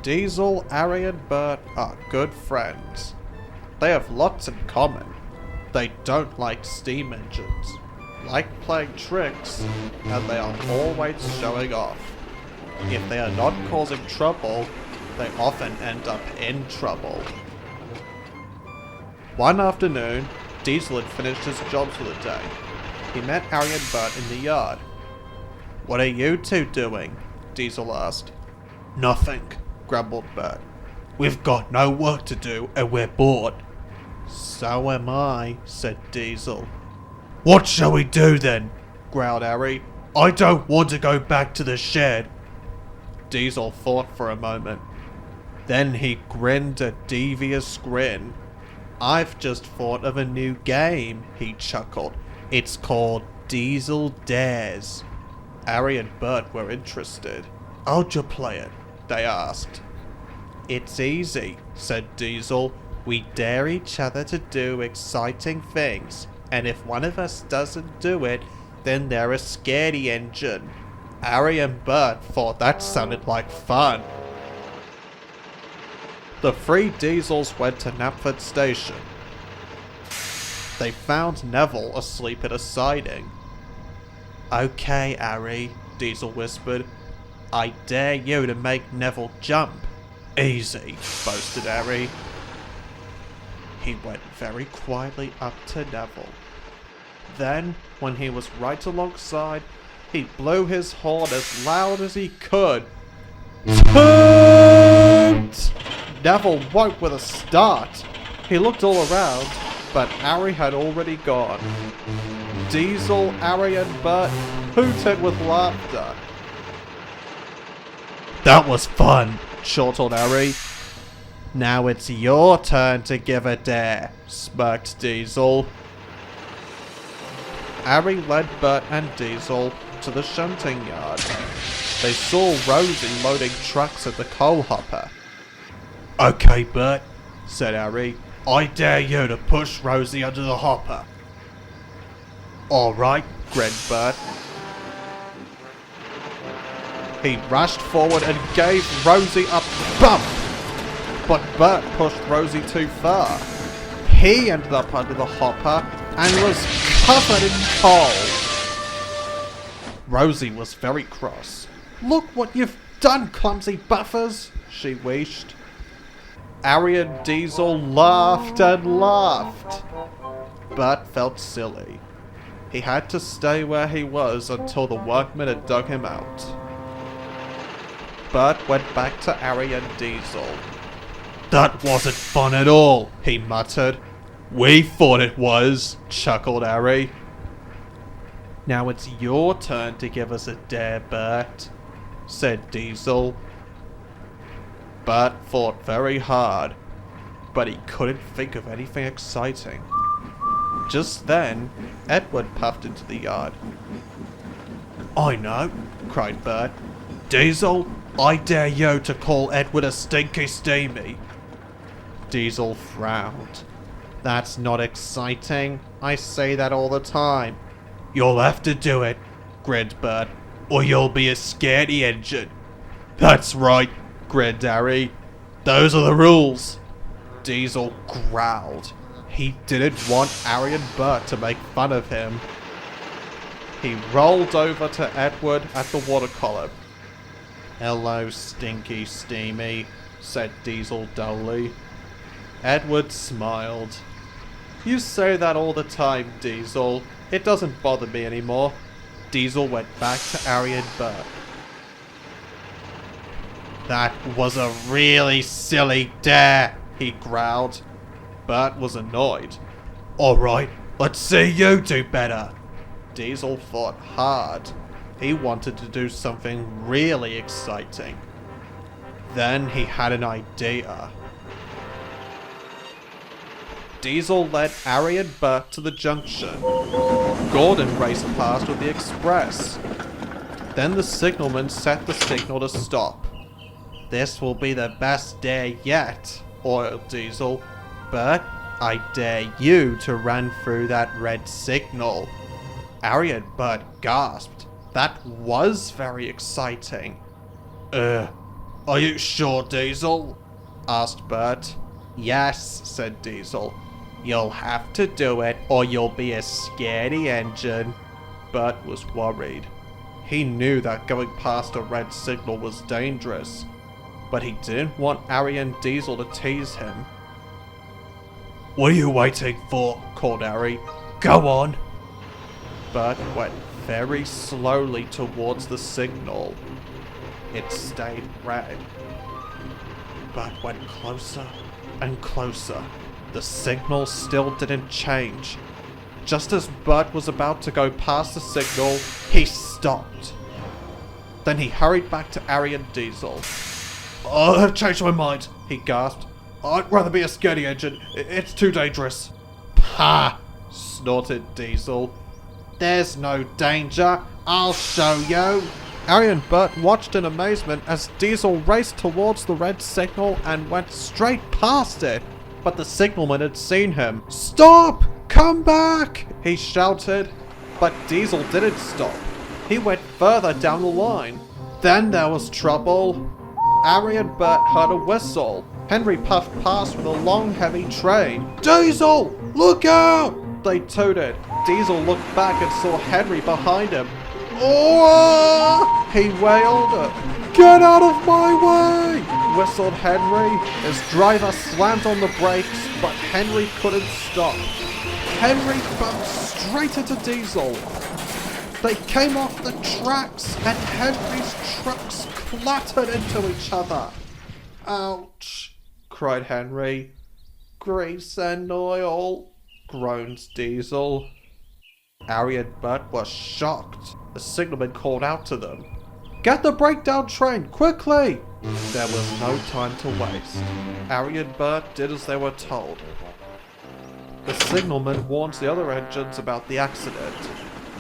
Diesel, Ari and Bert are good friends. They have lots in common. They don't like steam engines, like playing tricks, and they are always showing off. If they are not causing trouble, they often end up in trouble. One afternoon, Diesel had finished his job for the day. He met Ari and Bert in the yard. "What are you two doing?" Diesel asked. "Nothing," grumbled Bert. "We've got no work to do and we're bored." "So am I," said Diesel. "What shall we do then?" growled Ari. "I don't want to go back to the shed." Diesel thought for a moment. Then he grinned a devious grin. "I've just thought of a new game," he chuckled. "It's called Diesel Dares." Ari and Bert were interested. "How'd you play it?" they asked. "It's easy," said Diesel. "We dare each other to do exciting things, and if one of us doesn't do it, then they're a scaredy engine." Ari and Bert thought that sounded like fun. The three Diesels went to Knapford Station. They found Neville asleep at a siding. "Okay, Ari," Diesel whispered. "I dare you to make Neville jump." "Easy," boasted Ari. He went very quietly up to Neville. Then, when he was right alongside, he blew his horn as loud as he could. Toot! Neville woke with a start. He looked all around, but Ari had already gone. Diesel, Ari and Bert hooted with laughter. "That was fun," chortled Ari. "Now it's your turn to give a dare," smirked Diesel. Ari led Bert and Diesel to the shunting yard. They saw Rosie loading trucks at the coal hopper. "Okay, Bert," said Ari. "I dare you to push Rosie under the hopper." "Alright," grinned Bert. He rushed forward and gave Rosie a bump. But Bert pushed Rosie too far. He ended up under the hopper and was covered in coal. Rosie was very cross. "Look what you've done, clumsy buffers," she wheezed. Ari and Diesel laughed and laughed. Bert felt silly. He had to stay where he was until the workmen had dug him out. Bert went back to Ari and Diesel. "That wasn't fun at all," he muttered. "We thought it was," chuckled Ari. "Now it's your turn to give us a dare, Bert," said Diesel. Bert thought very hard, but he couldn't think of anything exciting. Just then, Edward puffed into the yard. "I know," cried Bert. "Diesel, I dare you to call Edward a stinky steamy." Diesel frowned. "That's not exciting. I say that all the time." "You'll have to do it," grinned Bert, "or you'll be a scaredy engine." "That's right," grinned Ari. "Those are the rules." Diesel growled. He didn't want Ari and Bert to make fun of him. He rolled over to Edward at the water column. "Hello, stinky steamy," said Diesel dully. Edward smiled. "You say that all the time, Diesel. It doesn't bother me anymore." Diesel went back to Ari and Bert. "That was a really silly dare," he growled. Bert was annoyed. "Alright, let's see you do better." Diesel thought hard. He wanted to do something really exciting. Then he had an idea. Diesel led Ari and Bert to the junction. Gordon raced past with the express. Then the signalman set the signal to stop. "This will be the best dare yet," oiled Diesel. "Bert, I dare you to run through that red signal." Ari and Bert gasped. That was very exciting. Are you sure, Diesel? Asked Bert. Yes, said Diesel. You'll have to do it or you'll be a scaredy engine. Bert was worried. He knew that going past a red signal was dangerous, but he didn't want Harry and Diesel to tease him. What are you waiting for? Called Harry. Go on. Bert went very slowly towards the signal. It stayed red. Bert went closer and closer. The signal still didn't change. Just as Bert was about to go past the signal, he stopped. Then he hurried back to Harry and Diesel. I've changed my mind, he gasped. I'd rather be a scaredy engine. It's too dangerous. Pah! Snorted Diesel. There's no danger. I'll show you. Harry and Bert watched in amazement as Diesel raced towards the red signal and went straight past it. But the signalman had seen him. Stop! Come back! He shouted. But Diesel didn't stop. He went further down the line. Then there was trouble. Harry and Bert heard a whistle. Henry puffed past with a long, heavy train. Diesel! Look out! They tooted. Diesel looked back and saw Henry behind him. Oh! He wailed. Get out of my way! Whistled Henry. His driver slammed on the brakes, but Henry couldn't stop. Henry bumped straight into Diesel. They came off the tracks and Henry's trucks clattered into each other. Ouch, cried Henry. Grease and oil, groaned Diesel. Harry and Bert were shocked. The signalman called out to them. Get the breakdown train, quickly! There was no time to waste. Harry and Bert did as they were told. The signalman warned the other engines about the accident.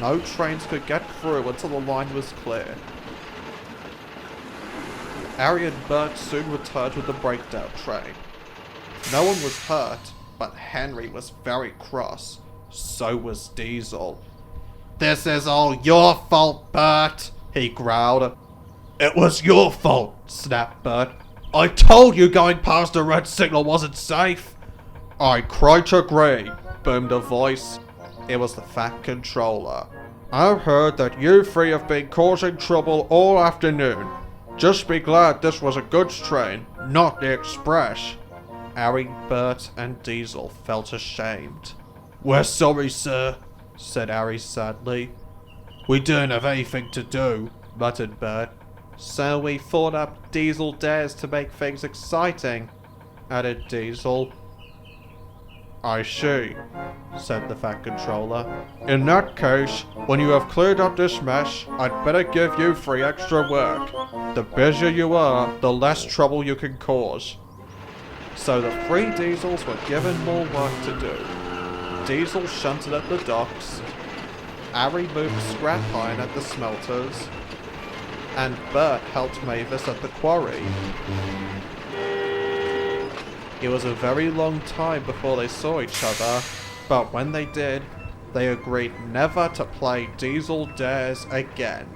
No trains could get through until the line was clear. Harry and Bert soon returned with the breakdown train. No one was hurt, but Henry was very cross. So was Diesel. This is all your fault, Bert, he growled. It was your fault, snapped Bert. I told you going past a red signal wasn't safe. I quite agree, boomed a voice. It was the Fat Controller. I've heard that you three have been causing trouble all afternoon. Just be glad this was a goods train, not the express. Harry, Bert, and Diesel felt ashamed. We're sorry, sir, said Harry sadly. We didn't have anything to do, muttered Bert. So we thought up Diesel Dares to make things exciting, added Diesel. I see, said the Fat Controller. In that case, when you have cleared up this mess, I'd better give you three extra work. The busier you are, the less trouble you can cause. So the three Diesels were given more work to do. Diesel shunted at the docks, Harry moved scrap iron at the smelters, and Bert helped Mavis at the quarry. It was a very long time before they saw each other, but when they did, they agreed never to play Diesel Dares again.